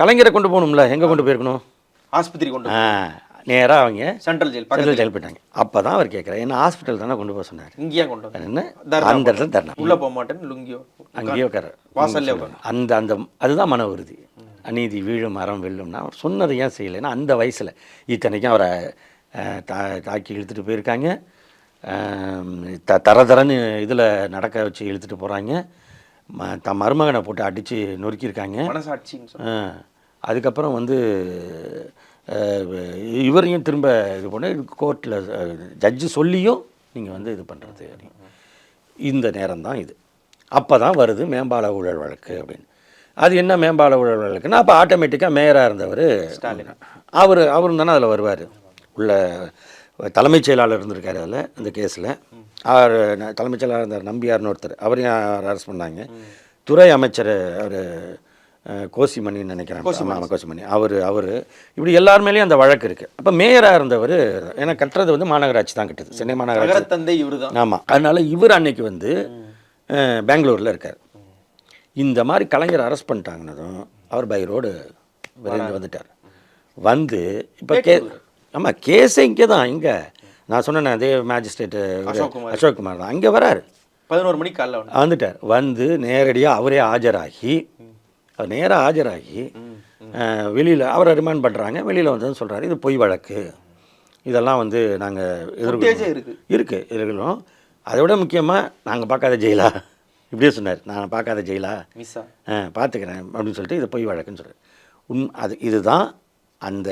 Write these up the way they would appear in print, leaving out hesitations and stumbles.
கலைஞரை கொண்டு போகணும்ல, எங்கே கொண்டு போயிருக்கணும்? ஆஸ்பத்திரி கொண்டு நேராக அவங்க சென்ட்ரல் ஜெயில் சென்ட்ரல் ஜெயில் போயிட்டாங்க. அப்போ தான் அவர் கேட்குறாரு, என்ன ஹாஸ்பிட்டல் தானே கொண்டு போக சொன்னார், இங்கேயே கொண்டு வந்து என்ன அந்த இடத்துல தரணம் உள்ளே போக மாட்டேன்னு லுங்கியோ அங்கேயே உட்கார வாசல்லே அந்த அந்த அதுதான் மன உறுதி. அநீதி வீழும் மரம் வெல்லும்னா அவர் சொன்னதை ஏன் செய்யலைன்னா அந்த வயசில் இத்தனைக்கும் அவரை தாக்கி இழுத்துட்டு போயிருக்காங்க, தரன்னு இதில் நடக்க வச்சு இழுத்துட்டு போகிறாங்க, தன் மருமகனை போட்டு அடித்து நொறுக்கியிருக்காங்க. மனசாட்சின்னு அதுக்கப்புறம் வந்து இவரையும் திரும்ப இது பண்ண கோர்ட்டில் ஜட்ஜு சொல்லியும் நீங்கள் வந்து இது பண்ணுறது இந்த நேரம் தான் இது. அப்போ தான் வருது மேம்பால ஊழல் வழக்கு அப்படின்னு. அது என்ன மேம்பால ஊழல் வழக்குன்னா அப்போ ஆட்டோமேட்டிக்காக மேயராக இருந்தவர் ஸ்டாலின் அவரும் தானே அதில் வருவார். உள்ள தலைமைச் செயலாளர் இருந்திருக்காரு அதில் இந்த கேஸில். அவர் தலைமைச் செயலாளர் இருந்தார் நம்பியார்னு ஒருத்தர், அவரையும் அரெஸ்ட் பண்ணாங்க. துறை அமைச்சர் அவர் கோசிமணின்னு நினைக்கிறேன், கோசிமணி அவர் இப்படி எல்லார் மேலேயும் அந்த வழக்கு இருக்குது. அப்போ மேயராக இருந்தவர், ஏன்னா கட்டுறது வந்து மாநகராட்சி தான் கட்டுது, சென்னை மாநகராட்சி தந்தை இவர் தான். ஆமாம், அதனால் இவர் அன்னைக்கு வந்து பெங்களூரில் இருக்கார். இந்த மாதிரி கலைஞர் அரெஸ்ட் பண்ணிட்டாங்கன்னதும் அவர் பை ரோடு விரைந்து வந்துட்டார். வந்து இப்போ ஆமாம் கேஸே இங்கே தான், இங்கே நான் சொன்னேன் அதே மேஜிஸ்ட்ரேட்டு அசோக்குமார் தான் அங்கே வராரு. 11 மணிக்கு காலைல வந்துட்டார். வந்து நேரடியாக அவரே ஆஜராகி அவர் நேராக ஆஜராகி வெளியில் அவரை ரிமாண்ட் பண்ணுறாங்க. வெளியில் வந்ததுன்னு சொல்கிறாரு, இது பொய் வழக்கு, இதெல்லாம் வந்து நாங்கள் இருக்குது எதிர்கொள்ளும். அதை விட முக்கியமாக நாங்கள் பார்க்காத ஜெயிலா இப்படியே சொன்னார், நான் பார்க்காத ஜெயிலா பார்த்துக்கிறேன் அப்படின்னு சொல்லிட்டு இது பொய் வழக்குன்னு சொல்கிறார். இதுதான் அந்த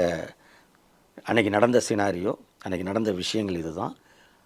அன்னைக்கு நடந்த சினாரியோ, அன்றைக்கி நடந்த விஷயங்கள் இதுதான்.